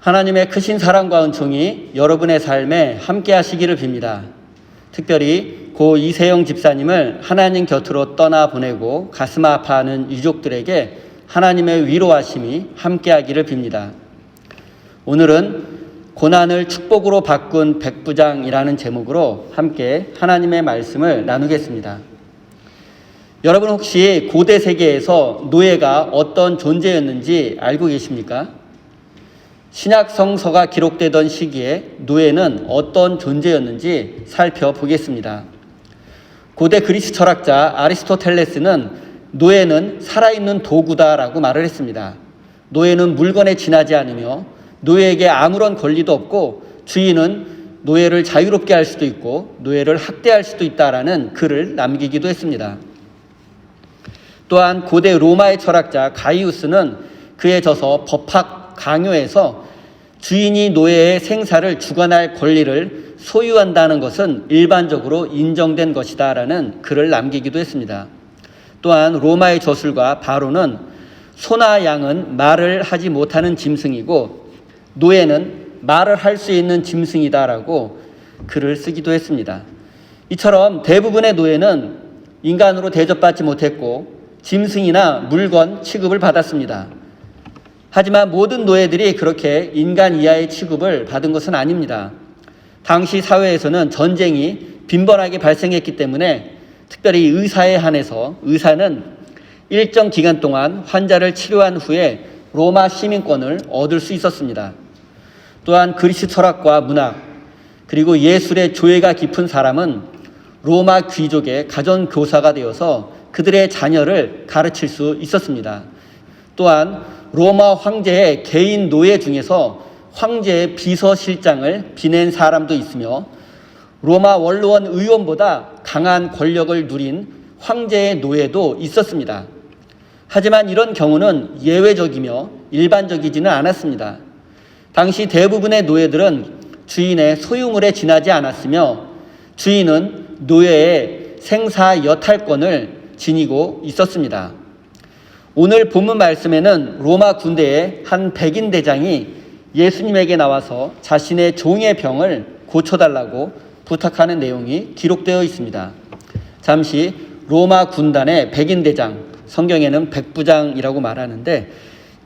하나님의 크신 사랑과 은총이 여러분의 삶에 함께 하시기를 빕니다. 특별히 고 이세영 집사님을 하나님 곁으로 떠나보내고 가슴 아파하는 유족들에게 하나님의 위로하심이 함께 하기를 빕니다. 오늘은 고난을 축복으로 바꾼 백부장이라는 제목으로 함께 하나님의 말씀을 나누겠습니다. 여러분 혹시 고대 세계에서 노예가 어떤 존재였는지 알고 계십니까? 신약 성서가 기록되던 시기에 노예는 어떤 존재였는지 살펴보겠습니다. 고대 그리스 철학자 아리스토텔레스는 노예는 살아있는 도구다라고 말을 했습니다. 노예는 물건에 지나지 않으며 노예에게 아무런 권리도 없고 주인은 노예를 자유롭게 할 수도 있고 노예를 학대할 수도 있다라는 글을 남기기도 했습니다. 또한 고대 로마의 철학자 가이우스는 그의 저서 법학 강요에서 주인이 노예의 생사를 주관할 권리를 소유한다는 것은 일반적으로 인정된 것이다 라는 글을 남기기도 했습니다. 또한 로마의 저술가 바로는 소나 양은 말을 하지 못하는 짐승이고 노예는 말을 할 수 있는 짐승이다 라고 글을 쓰기도 했습니다. 이처럼 대부분의 노예는 인간으로 대접받지 못했고 짐승이나 물건 취급을 받았습니다. 하지만 모든 노예들이 그렇게 인간 이하의 취급을 받은 것은 아닙니다. 당시 사회에서는 전쟁이 빈번하게 발생했기 때문에 특별히 의사에 한해서 의사는 일정 기간 동안 환자를 치료한 후에 로마 시민권을 얻을 수 있었습니다. 또한 그리스 철학과 문학 그리고 예술의 조예가 깊은 사람은 로마 귀족의 가정교사가 되어서 그들의 자녀를 가르칠 수 있었습니다. 또한 로마 황제의 개인 노예 중에서 황제의 비서실장을 지낸 사람도 있으며 로마 원로원 의원보다 강한 권력을 누린 황제의 노예도 있었습니다. 하지만 이런 경우는 예외적이며 일반적이지는 않았습니다. 당시 대부분의 노예들은 주인의 소유물에 지나지 않았으며 주인은 노예의 생사 여탈권을 지니고 있었습니다. 오늘 본문 말씀에는 로마 군대의 한 백인 대장이 예수님에게 나와서 자신의 종의 병을 고쳐달라고 부탁하는 내용이 기록되어 있습니다. 잠시 로마 군단의 백인 대장, 성경에는 백부장이라고 말하는데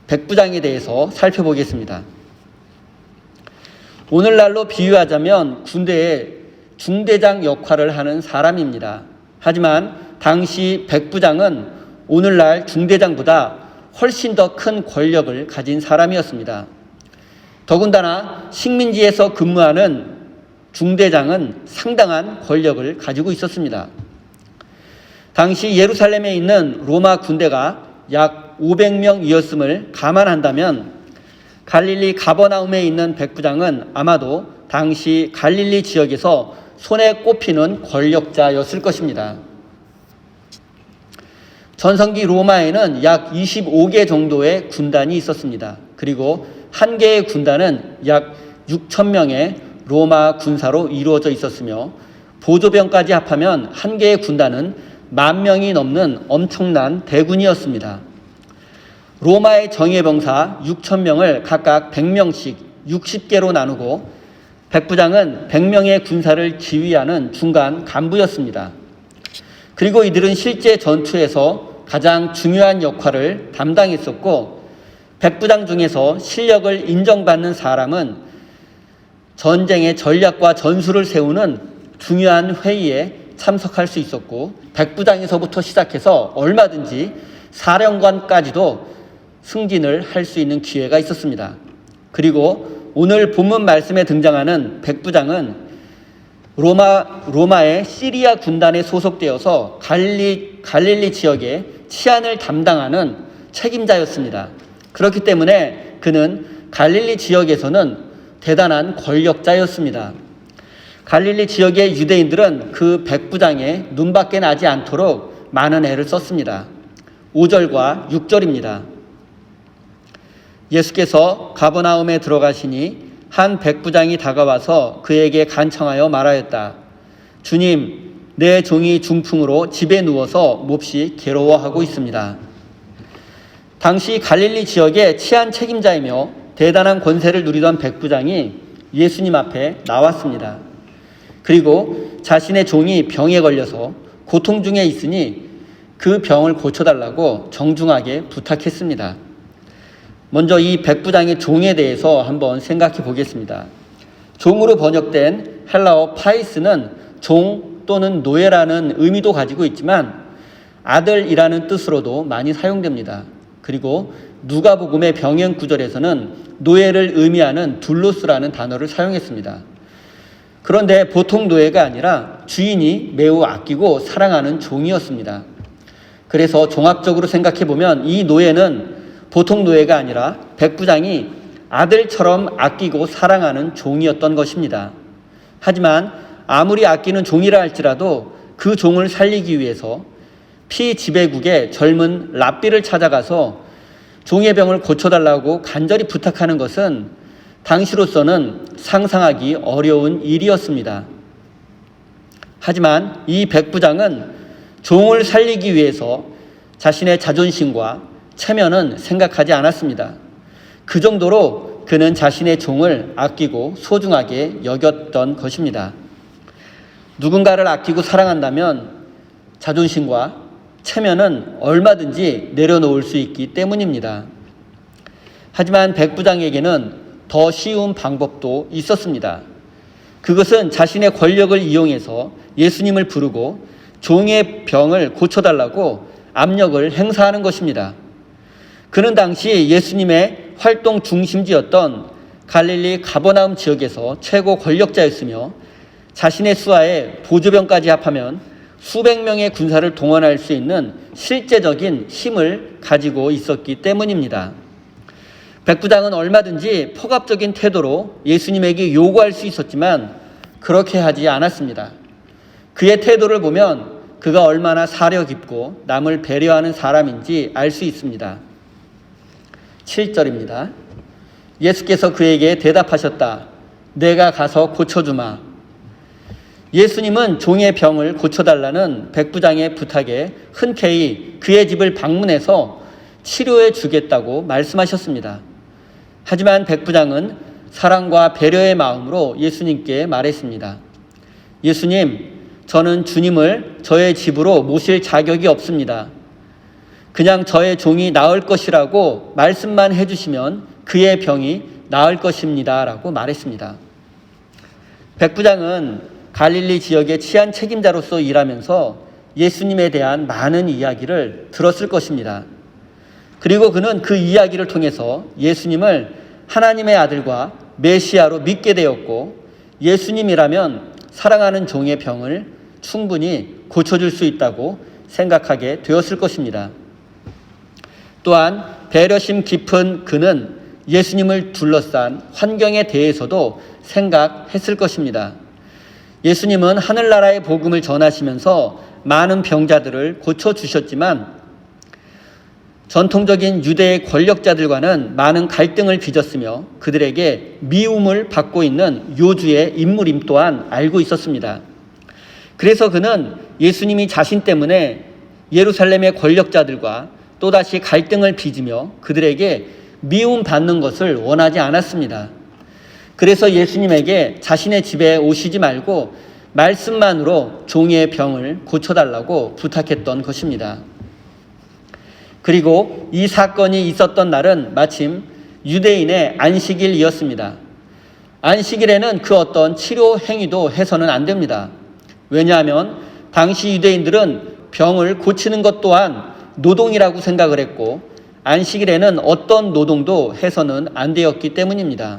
백부장에 대해서 살펴보겠습니다. 오늘날로 비유하자면 군대의 중대장 역할을 하는 사람입니다. 하지만 당시 백부장은 오늘날 중대장보다 훨씬 더 큰 권력을 가진 사람이었습니다. 더군다나 식민지에서 근무하는 중대장은 상당한 권력을 가지고 있었습니다. 당시 예루살렘에 있는 로마 군대가 약 500명이었음을 감안한다면 갈릴리 가버나움에 있는 백부장은 아마도 당시 갈릴리 지역에서 손에 꼽히는 권력자였을 것입니다. 전성기 로마에는 약 25개 정도의 군단이 있었습니다. 그리고 한 개의 군단은 약 6천 명의 로마 군사로 이루어져 있었으며 보조병까지 합하면 한 개의 군단은 10,000명이 넘는 엄청난 대군이었습니다. 로마의 정예병사 6,000명을 각각 100명씩 60개로 나누고 백부장은 100명의 군사를 지휘하는 중간 간부였습니다. 그리고 이들은 실제 전투에서 가장 중요한 역할을 담당했었고 백부장 중에서 실력을 인정받는 사람은 전쟁의 전략과 전술을 세우는 중요한 회의에 참석할 수 있었고 백부장에서부터 시작해서 얼마든지 사령관까지도 승진을 할 수 있는 기회가 있었습니다. 그리고 오늘 본문 말씀에 등장하는 백부장은 로마의 시리아 군단에 소속되어서 갈릴리 지역의 치안을 담당하는 책임자였습니다. 그렇기 때문에 그는 갈릴리 지역에서는 대단한 권력자였습니다. 갈릴리 지역의 유대인들은 그 백부장의 눈밖에 나지 않도록 많은 애를 썼습니다. 5절과 6절입니다. 예수께서 가버나움에 들어가시니 한 백부장이 다가와서 그에게 간청하여 말하였다. 주님, 내 종이 중풍으로 집에 누워서 몹시 괴로워하고 있습니다. 당시 갈릴리 지역의 치안 책임자이며 대단한 권세를 누리던 백부장이 예수님 앞에 나왔습니다. 그리고 자신의 종이 병에 걸려서 고통 중에 있으니 그 병을 고쳐달라고 정중하게 부탁했습니다. 먼저 이 백부장의 종에 대해서 한번 생각해 보겠습니다. 종으로 번역된 헬라어 파이스는 종 또는 노예라는 의미도 가지고 있지만 아들이라는 뜻으로도 많이 사용됩니다. 그리고 누가복음의 병행 구절에서는 노예를 의미하는 둘로스라는 단어를 사용했습니다. 그런데 보통 노예가 아니라 주인이 매우 아끼고 사랑하는 종이었습니다. 그래서 종합적으로 생각해 보면 이 노예는 보통 노예가 아니라 백부장이 아들처럼 아끼고 사랑하는 종이었던 것입니다. 하지만 아무리 아끼는 종이라 할지라도 그 종을 살리기 위해서 피지배국의 젊은 랍비를 찾아가서 종의 병을 고쳐달라고 간절히 부탁하는 것은 당시로서는 상상하기 어려운 일이었습니다. 하지만 이 백부장은 종을 살리기 위해서 자신의 자존심과 체면은 생각하지 않았습니다. 그 정도로 그는 자신의 종을 아끼고 소중하게 여겼던 것입니다. 누군가를 아끼고 사랑한다면 자존심과 체면은 얼마든지 내려놓을 수 있기 때문입니다. 하지만 백부장에게는 더 쉬운 방법도 있었습니다. 그것은 자신의 권력을 이용해서 예수님을 부르고 종의 병을 고쳐달라고 압력을 행사하는 것입니다. 그는 당시 예수님의 활동 중심지였던 갈릴리 가버나움 지역에서 최고 권력자였으며 자신의 수하에 보조병까지 합하면 수백 명의 군사를 동원할 수 있는 실제적인 힘을 가지고 있었기 때문입니다. 백부장은 얼마든지 폭압적인 태도로 예수님에게 요구할 수 있었지만 그렇게 하지 않았습니다. 그의 태도를 보면 그가 얼마나 사려 깊고 남을 배려하는 사람인지 알 수 있습니다. 7절입니다. 예수께서 그에게 대답하셨다. 내가 가서 고쳐주마. 예수님은 종의 병을 고쳐달라는 백부장의 부탁에 흔쾌히 그의 집을 방문해서 치료해 주겠다고 말씀하셨습니다. 하지만 백부장은 사랑과 배려의 마음으로 예수님께 말했습니다. 예수님, 저는 주님을 저의 집으로 모실 자격이 없습니다. 그냥 저의 종이 나을 것이라고 말씀만 해주시면 그의 병이 나을 것입니다. 라고 말했습니다. 백부장은 갈릴리 지역의 치안 책임자로서 일하면서 예수님에 대한 많은 이야기를 들었을 것입니다. 그리고 그는 그 이야기를 통해서 예수님을 하나님의 아들과 메시아로 믿게 되었고 예수님이라면 사랑하는 종의 병을 충분히 고쳐줄 수 있다고 생각하게 되었을 것입니다. 또한 배려심 깊은 그는 예수님을 둘러싼 환경에 대해서도 생각했을 것입니다. 예수님은 하늘나라의 복음을 전하시면서 많은 병자들을 고쳐주셨지만 전통적인 유대의 권력자들과는 많은 갈등을 빚었으며 그들에게 미움을 받고 있는 요주의 인물임 또한 알고 있었습니다. 그래서 그는 예수님이 자신 때문에 예루살렘의 권력자들과 또다시 갈등을 빚으며 그들에게 미움받는 것을 원하지 않았습니다. 그래서 예수님에게 자신의 집에 오시지 말고 말씀만으로 종의 병을 고쳐달라고 부탁했던 것입니다. 그리고 이 사건이 있었던 날은 마침 유대인의 안식일이었습니다. 안식일에는 그 어떤 치료 행위도 해서는 안 됩니다. 왜냐하면 당시 유대인들은 병을 고치는 것 또한 노동이라고 생각을 했고 안식일에는 어떤 노동도 해서는 안 되었기 때문입니다.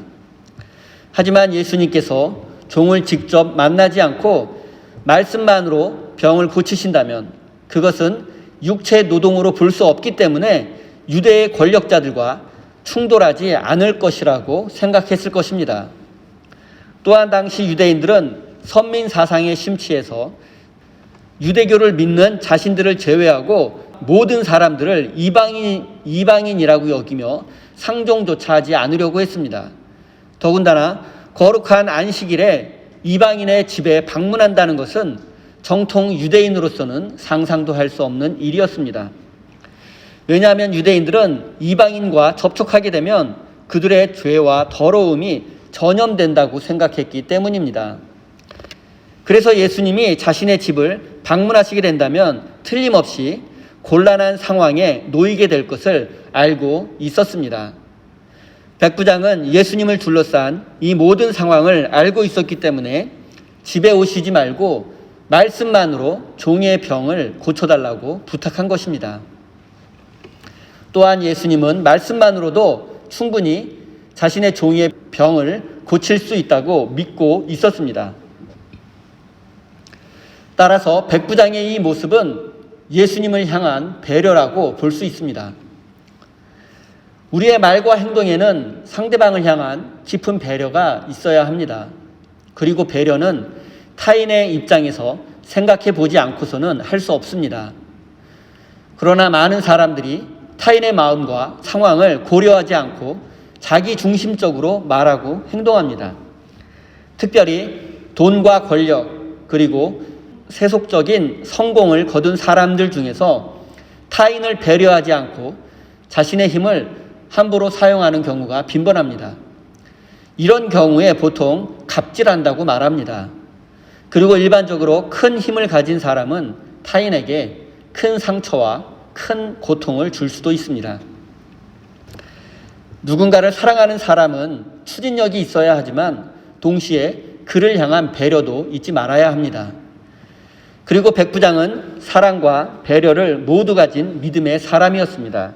하지만 예수님께서 종을 직접 만나지 않고 말씀만으로 병을 고치신다면 그것은 육체 노동으로 볼 수 없기 때문에 유대의 권력자들과 충돌하지 않을 것이라고 생각했을 것입니다. 또한 당시 유대인들은 선민 사상에 심취해서 유대교를 믿는 자신들을 제외하고 모든 사람들을 이방인이라고 여기며 상종조차 하지 않으려고 했습니다. 더군다나 거룩한 안식일에 이방인의 집에 방문한다는 것은 정통 유대인으로서는 상상도 할 수 없는 일이었습니다. 왜냐하면 유대인들은 이방인과 접촉하게 되면 그들의 죄와 더러움이 전염된다고 생각했기 때문입니다. 그래서 예수님이 자신의 집을 방문하시게 된다면 틀림없이 곤란한 상황에 놓이게 될 것을 알고 있었습니다. 백부장은 예수님을 둘러싼 이 모든 상황을 알고 있었기 때문에 집에 오시지 말고 말씀만으로 종의 병을 고쳐달라고 부탁한 것입니다. 또한 예수님은 말씀만으로도 충분히 자신의 종의 병을 고칠 수 있다고 믿고 있었습니다. 따라서 백부장의 이 모습은 예수님을 향한 배려라고 볼 수 있습니다. 우리의 말과 행동에는 상대방을 향한 깊은 배려가 있어야 합니다. 그리고 배려는 타인의 입장에서 생각해 보지 않고서는 할 수 없습니다. 그러나 많은 사람들이 타인의 마음과 상황을 고려하지 않고 자기 중심적으로 말하고 행동합니다. 특별히 돈과 권력 그리고 세속적인 성공을 거둔 사람들 중에서 타인을 배려하지 않고 자신의 힘을 함부로 사용하는 경우가 빈번합니다. 이런 경우에 보통 갑질한다고 말합니다. 그리고 일반적으로 큰 힘을 가진 사람은 타인에게 큰 상처와 큰 고통을 줄 수도 있습니다. 누군가를 사랑하는 사람은 추진력이 있어야 하지만 동시에 그를 향한 배려도 잊지 말아야 합니다. 그리고 백부장은 사랑과 배려를 모두 가진 믿음의 사람이었습니다.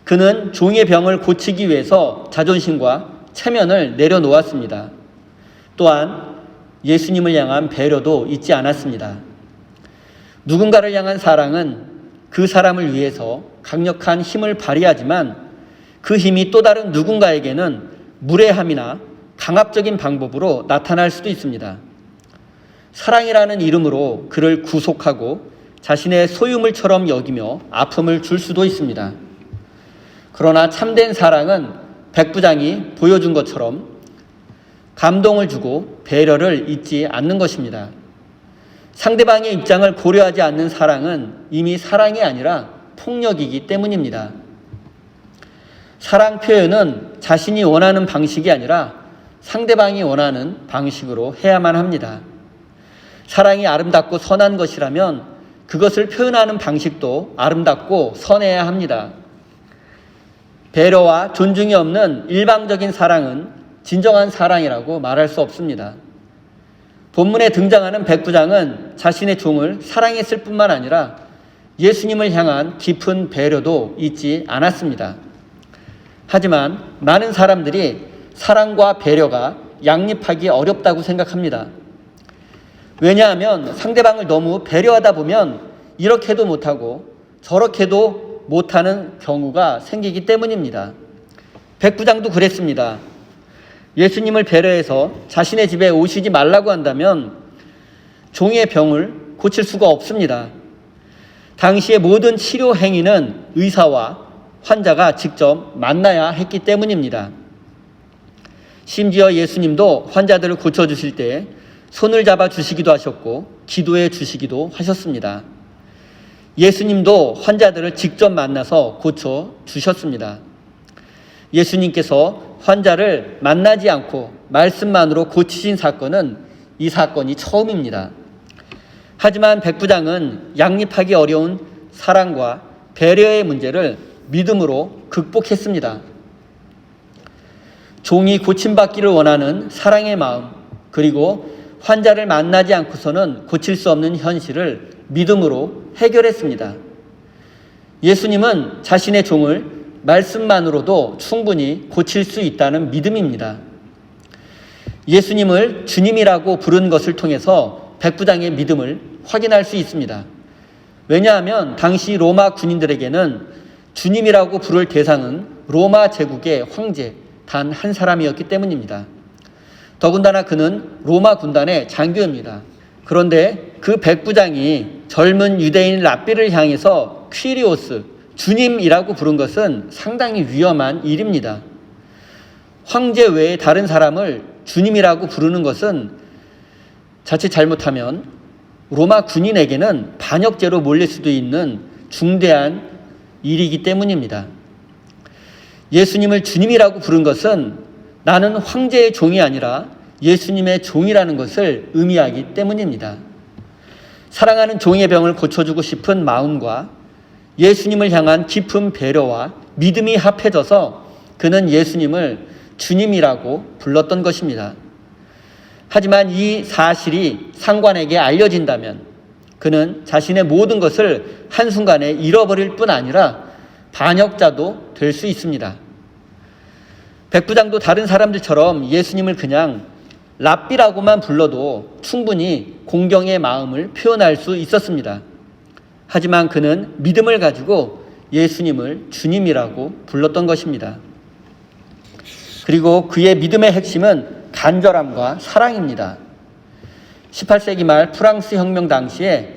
그는 종의 병을 고치기 위해서 자존심과 체면을 내려놓았습니다. 또한 예수님을 향한 배려도 잊지 않았습니다. 누군가를 향한 사랑은 그 사람을 위해서 강력한 힘을 발휘하지만 그 힘이 또 다른 누군가에게는 무례함이나 강압적인 방법으로 나타날 수도 있습니다. 사랑이라는 이름으로 그를 구속하고 자신의 소유물처럼 여기며 아픔을 줄 수도 있습니다. 그러나 참된 사랑은 백부장이 보여준 것처럼 감동을 주고 배려를 잊지 않는 것입니다. 상대방의 입장을 고려하지 않는 사랑은 이미 사랑이 아니라 폭력이기 때문입니다. 사랑 표현은 자신이 원하는 방식이 아니라 상대방이 원하는 방식으로 해야만 합니다. 사랑이 아름답고 선한 것이라면 그것을 표현하는 방식도 아름답고 선해야 합니다. 배려와 존중이 없는 일방적인 사랑은 진정한 사랑이라고 말할 수 없습니다. 본문에 등장하는 백부장은 자신의 종을 사랑했을 뿐만 아니라 예수님을 향한 깊은 배려도 잊지 않았습니다. 하지만 많은 사람들이 사랑과 배려가 양립하기 어렵다고 생각합니다. 왜냐하면 상대방을 너무 배려하다 보면 이렇게도 못하고 저렇게도 못하는 경우가 생기기 때문입니다. 백부장도 그랬습니다. 예수님을 배려해서 자신의 집에 오시지 말라고 한다면 종의 병을 고칠 수가 없습니다. 당시의 모든 치료 행위는 의사와 환자가 직접 만나야 했기 때문입니다. 심지어 예수님도 환자들을 고쳐주실 때 손을 잡아 주시기도 하셨고 기도해 주시기도 하셨습니다. 예수님도 환자들을 직접 만나서 고쳐 주셨습니다. 예수님께서 환자를 만나지 않고 말씀만으로 고치신 사건은 이 사건이 처음입니다. 하지만 백부장은 양립하기 어려운 사랑과 배려의 문제를 믿음으로 극복했습니다. 종이 고침받기를 원하는 사랑의 마음, 그리고 환자를 만나지 않고서는 고칠 수 없는 현실을 믿음으로 해결했습니다. 예수님은 자신의 종을 말씀만으로도 충분히 고칠 수 있다는 믿음입니다. 예수님을 주님이라고 부른 것을 통해서 백부장의 믿음을 확인할 수 있습니다. 왜냐하면 당시 로마 군인들에게는 주님이라고 부를 대상은 로마 제국의 황제 단 한 사람이었기 때문입니다. 더군다나 그는 로마 군단의 장교입니다. 그런데 그 백부장이 젊은 유대인 랍비를 향해서 퀴리오스, 주님이라고 부른 것은 상당히 위험한 일입니다. 황제 외에 다른 사람을 주님이라고 부르는 것은 자칫 잘못하면 로마 군인에게는 반역죄로 몰릴 수도 있는 중대한 일이기 때문입니다. 예수님을 주님이라고 부른 것은 나는 황제의 종이 아니라 예수님의 종이라는 것을 의미하기 때문입니다. 사랑하는 종의 병을 고쳐주고 싶은 마음과 예수님을 향한 깊은 배려와 믿음이 합해져서 그는 예수님을 주님이라고 불렀던 것입니다. 하지만 이 사실이 상관에게 알려진다면 그는 자신의 모든 것을 한순간에 잃어버릴 뿐 아니라 반역자도 될 수 있습니다. 백부장도 다른 사람들처럼 예수님을 그냥 랍비라고만 불러도 충분히 공경의 마음을 표현할 수 있었습니다. 하지만 그는 믿음을 가지고 예수님을 주님이라고 불렀던 것입니다. 그리고 그의 믿음의 핵심은 간절함과 사랑입니다. 18세기 말 프랑스 혁명 당시에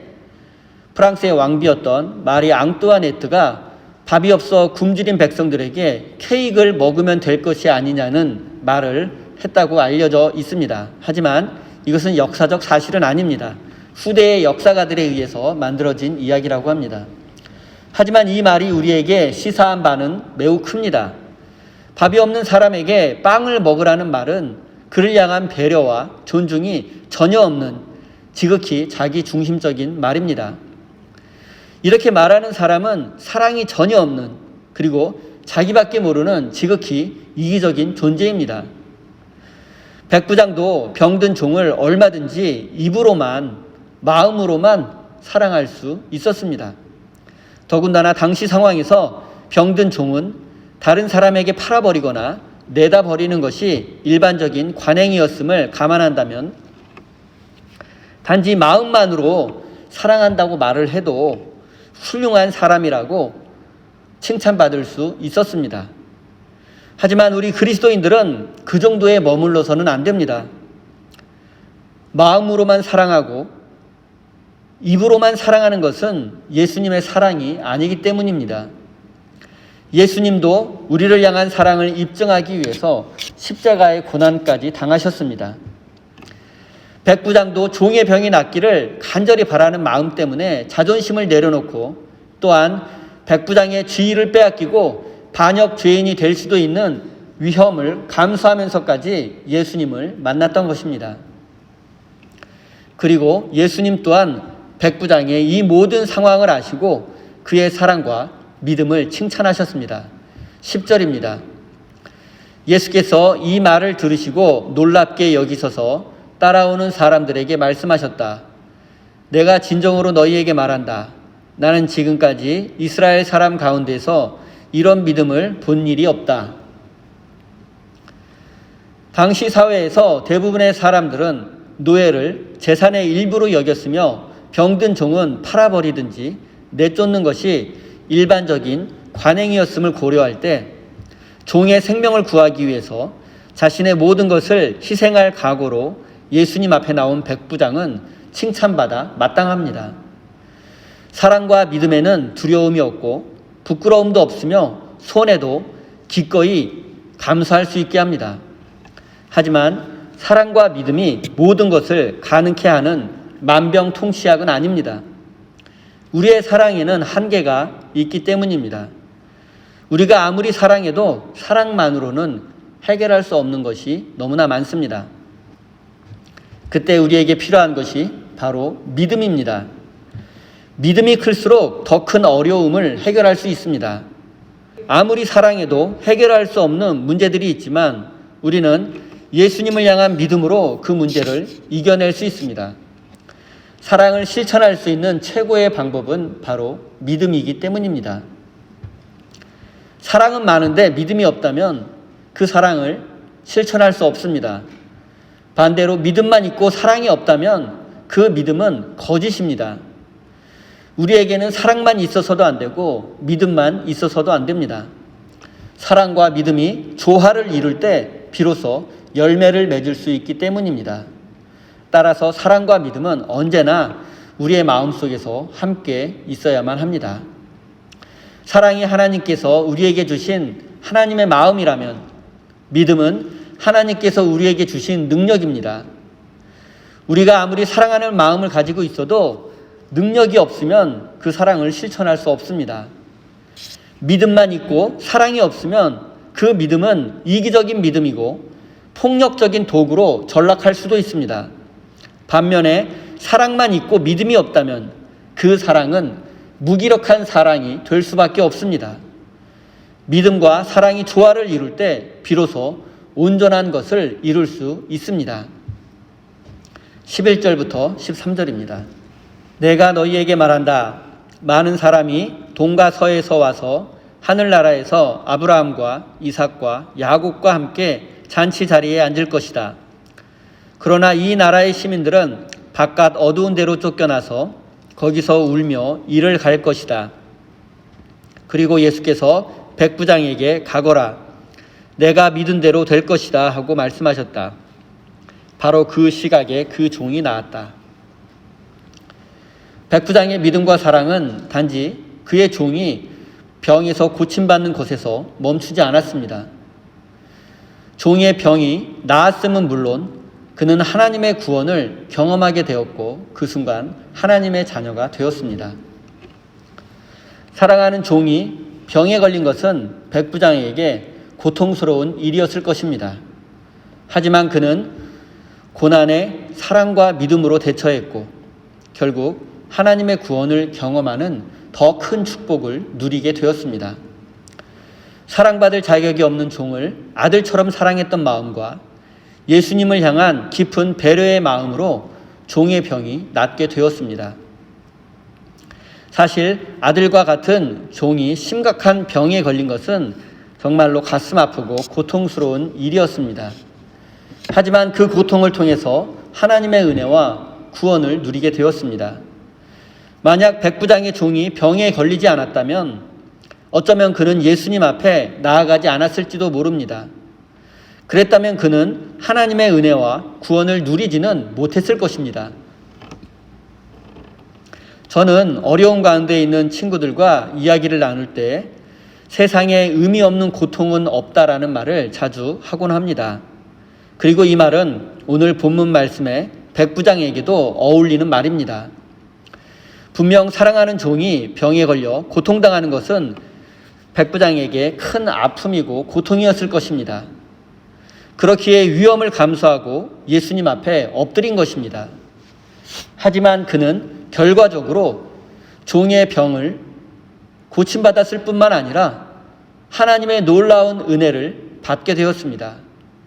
프랑스의 왕비였던 마리 앙뚜아네트가 밥이 없어 굶주린 백성들에게 케이크를 먹으면 될 것이 아니냐는 말을 했다고 알려져 있습니다. 하지만 이것은 역사적 사실은 아닙니다. 후대의 역사가들에 의해서 만들어진 이야기라고 합니다. 하지만 이 말이 우리에게 시사한 바는 매우 큽니다. 밥이 없는 사람에게 빵을 먹으라는 말은 그를 향한 배려와 존중이 전혀 없는 지극히 자기 중심적인 말입니다. 이렇게 말하는 사람은 사랑이 전혀 없는, 그리고 자기밖에 모르는 지극히 이기적인 존재입니다. 백부장도 병든 종을 얼마든지 입으로만, 마음으로만 사랑할 수 있었습니다. 더군다나 당시 상황에서 병든 종은 다른 사람에게 팔아버리거나 내다 버리는 것이 일반적인 관행이었음을 감안한다면 단지 마음만으로 사랑한다고 말을 해도 훌륭한 사람이라고 칭찬받을 수 있었습니다. 하지만 우리 그리스도인들은 그 정도에 머물러서는 안 됩니다. 마음으로만 사랑하고 입으로만 사랑하는 것은 예수님의 사랑이 아니기 때문입니다. 예수님도 우리를 향한 사랑을 입증하기 위해서 십자가의 고난까지 당하셨습니다. 백부장도 종의 병이 낫기를 간절히 바라는 마음 때문에 자존심을 내려놓고 또한 백부장의 지위를 빼앗기고 반역 죄인이 될 수도 있는 위험을 감수하면서까지 예수님을 만났던 것입니다. 그리고 예수님 또한 백부장의 이 모든 상황을 아시고 그의 사랑과 믿음을 칭찬하셨습니다. 10절입니다. 예수께서 이 말을 들으시고 놀랍게 여기셔서 따라오는 사람들에게 말씀하셨다. 내가 진정으로 너희에게 말한다. 나는 지금까지 이스라엘 사람 가운데서 이런 믿음을 본 일이 없다. 당시 사회에서 대부분의 사람들은 노예를 재산의 일부로 여겼으며 병든 종은 팔아버리든지 내쫓는 것이 일반적인 관행이었음을 고려할 때 종의 생명을 구하기 위해서 자신의 모든 것을 희생할 각오로 예수님 앞에 나온 백부장은 칭찬받아 마땅합니다. 사랑과 믿음에는 두려움이 없고 부끄러움도 없으며 손해도 기꺼이 감수할 수 있게 합니다. 하지만 사랑과 믿음이 모든 것을 가능케 하는 만병통치약은 아닙니다. 우리의 사랑에는 한계가 있기 때문입니다. 우리가 아무리 사랑해도 사랑만으로는 해결할 수 없는 것이 너무나 많습니다. 그때 우리에게 필요한 것이 바로 믿음입니다. 믿음이 클수록 더 큰 어려움을 해결할 수 있습니다. 아무리 사랑해도 해결할 수 없는 문제들이 있지만 우리는 예수님을 향한 믿음으로 그 문제를 이겨낼 수 있습니다. 사랑을 실천할 수 있는 최고의 방법은 바로 믿음이기 때문입니다. 사랑은 많은데 믿음이 없다면 그 사랑을 실천할 수 없습니다. 반대로 믿음만 있고 사랑이 없다면 그 믿음은 거짓입니다. 우리에게는 사랑만 있어서도 안 되고 믿음만 있어서도 안 됩니다. 사랑과 믿음이 조화를 이룰 때 비로소 열매를 맺을 수 있기 때문입니다. 따라서 사랑과 믿음은 언제나 우리의 마음속에서 함께 있어야만 합니다. 사랑이 하나님께서 우리에게 주신 하나님의 마음이라면 믿음은 하나님께서 우리에게 주신 능력입니다. 우리가 아무리 사랑하는 마음을 가지고 있어도 능력이 없으면 그 사랑을 실천할 수 없습니다. 믿음만 있고 사랑이 없으면 그 믿음은 이기적인 믿음이고 폭력적인 도구로 전락할 수도 있습니다. 반면에 사랑만 있고 믿음이 없다면 그 사랑은 무기력한 사랑이 될 수밖에 없습니다. 믿음과 사랑이 조화를 이룰 때 비로소 온전한 것을 이룰 수 있습니다. 11절부터 13절입니다. 내가 너희에게 말한다. 많은 사람이 동과 서에서 와서 하늘나라에서 아브라함과 이삭과 야곱과 함께 잔치 자리에 앉을 것이다. 그러나 이 나라의 시민들은 바깥 어두운 데로 쫓겨나서 거기서 울며 이를 갈 것이다. 그리고 예수께서 백부장에게 가거라. 내가 믿은 대로 될 것이다 하고 말씀하셨다. 바로 그 시각에 그 종이 나왔다. 백부장의 믿음과 사랑은 단지 그의 종이 병에서 고침받는 곳에서 멈추지 않았습니다. 종의 병이 나았음은 물론 그는 하나님의 구원을 경험하게 되었고 그 순간 하나님의 자녀가 되었습니다. 사랑하는 종이 병에 걸린 것은 백부장에게 고통스러운 일이었을 것입니다. 하지만 그는 고난에 사랑과 믿음으로 대처했고 결국 하나님의 구원을 경험하는 더 큰 축복을 누리게 되었습니다. 사랑받을 자격이 없는 종을 아들처럼 사랑했던 마음과 예수님을 향한 깊은 배려의 마음으로 종의 병이 낫게 되었습니다. 사실 아들과 같은 종이 심각한 병에 걸린 것은 정말로 가슴 아프고 고통스러운 일이었습니다. 하지만 그 고통을 통해서 하나님의 은혜와 구원을 누리게 되었습니다. 만약 백부장의 종이 병에 걸리지 않았다면 어쩌면 그는 예수님 앞에 나아가지 않았을지도 모릅니다. 그랬다면 그는 하나님의 은혜와 구원을 누리지는 못했을 것입니다. 저는 어려운 가운데 있는 친구들과 이야기를 나눌 때 세상에 의미 없는 고통은 없다라는 말을 자주 하곤 합니다. 그리고 이 말은 오늘 본문 말씀에 백부장에게도 어울리는 말입니다. 분명 사랑하는 종이 병에 걸려 고통당하는 것은 백부장에게 큰 아픔이고 고통이었을 것입니다. 그렇기에 위험을 감수하고 예수님 앞에 엎드린 것입니다. 하지만 그는 결과적으로 종의 병을 고침받았을 뿐만 아니라 하나님의 놀라운 은혜를 받게 되었습니다.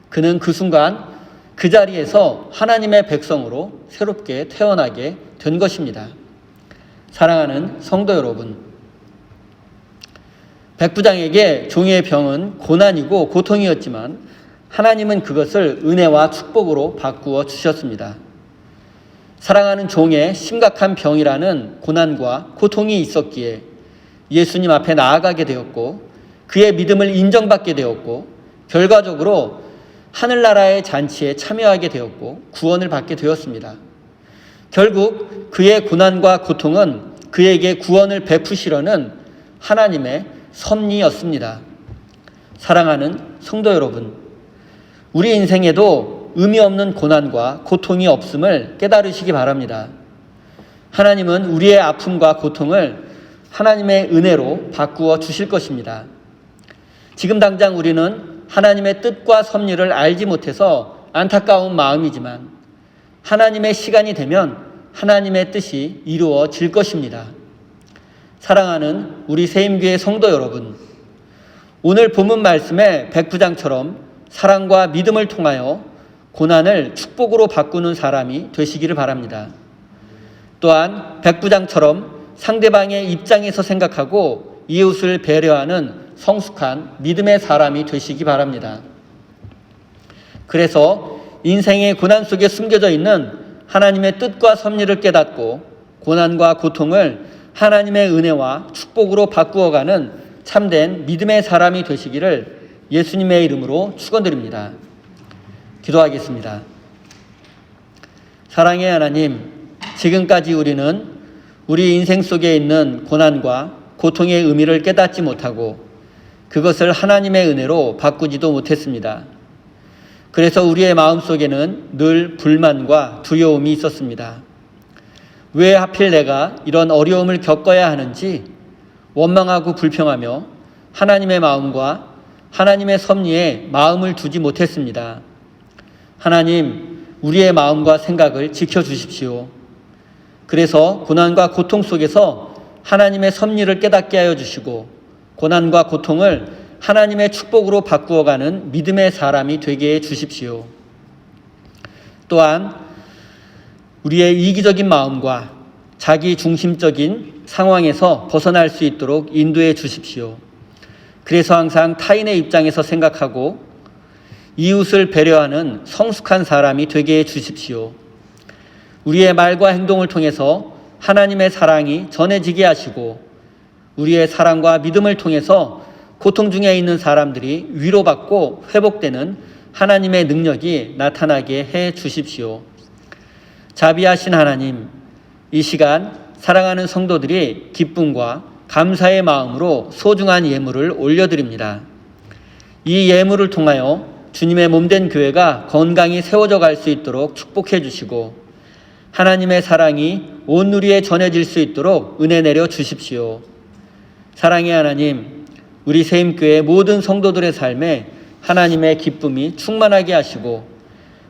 그는 그 순간 그 자리에서 하나님의 백성으로 새롭게 태어나게 된 것입니다. 사랑하는 성도 여러분, 백부장에게 종의 병은 고난이고 고통이었지만 하나님은 그것을 은혜와 축복으로 바꾸어 주셨습니다. 사랑하는 종의 심각한 병이라는 고난과 고통이 있었기에 예수님 앞에 나아가게 되었고 그의 믿음을 인정받게 되었고 결과적으로 하늘나라의 잔치에 참여하게 되었고 구원을 받게 되었습니다. 결국 그의 고난과 고통은 그에게 구원을 베푸시려는 하나님의 섭리였습니다. 사랑하는 성도 여러분, 우리 인생에도 의미 없는 고난과 고통이 없음을 깨달으시기 바랍니다. 하나님은 우리의 아픔과 고통을 하나님의 은혜로 바꾸어 주실 것입니다. 지금 당장 우리는 하나님의 뜻과 섭리를 알지 못해서 안타까운 마음이지만 하나님의 시간이 되면 하나님의 뜻이 이루어질 것입니다. 사랑하는 우리 세임교회 성도 여러분, 오늘 본문 말씀의 백부장처럼 사랑과 믿음을 통하여 고난을 축복으로 바꾸는 사람이 되시기를 바랍니다. 또한 백부장처럼 상대방의 입장에서 생각하고 이웃을 배려하는 성숙한 믿음의 사람이 되시기 바랍니다. 그래서 인생의 고난 속에 숨겨져 있는 하나님의 뜻과 섭리를 깨닫고 고난과 고통을 하나님의 은혜와 축복으로 바꾸어가는 참된 믿음의 사람이 되시기를 예수님의 이름으로 축원드립니다. 기도하겠습니다. 사랑의 하나님, 지금까지 우리는 우리 인생 속에 있는 고난과 고통의 의미를 깨닫지 못하고 그것을 하나님의 은혜로 바꾸지도 못했습니다. 그래서 우리의 마음속에는 늘 불만과 두려움이 있었습니다. 왜 하필 내가 이런 어려움을 겪어야 하는지 원망하고 불평하며 하나님의 마음과 하나님의 섭리에 마음을 두지 못했습니다. 하나님, 우리의 마음과 생각을 지켜주십시오. 그래서 고난과 고통 속에서 하나님의 섭리를 깨닫게 하여 주시고 고난과 고통을 하나님의 축복으로 바꾸어가는 믿음의 사람이 되게 해 주십시오. 또한 우리의 이기적인 마음과 자기 중심적인 상황에서 벗어날 수 있도록 인도해 주십시오. 그래서 항상 타인의 입장에서 생각하고 이웃을 배려하는 성숙한 사람이 되게 해 주십시오. 우리의 말과 행동을 통해서 하나님의 사랑이 전해지게 하시고 우리의 사랑과 믿음을 통해서 고통 중에 있는 사람들이 위로받고 회복되는 하나님의 능력이 나타나게 해 주십시오. 자비하신 하나님, 이 시간 사랑하는 성도들이 기쁨과 감사의 마음으로 소중한 예물을 올려드립니다. 이 예물을 통하여 주님의 몸된 교회가 건강히 세워져 갈 수 있도록 축복해 주시고 하나님의 사랑이 온 누리에 전해질 수 있도록 은혜 내려 주십시오. 사랑의 하나님, 우리 세임교회 모든 성도들의 삶에 하나님의 기쁨이 충만하게 하시고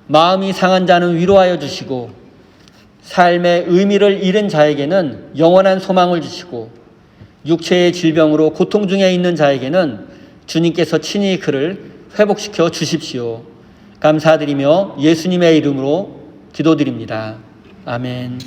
마음이 상한 자는 위로하여 주시고 삶의 의미를 잃은 자에게는 영원한 소망을 주시고 육체의 질병으로 고통 중에 있는 자에게는 주님께서 친히 그를 회복시켜 주십시오. 감사드리며 예수님의 이름으로 기도드립니다. 아멘.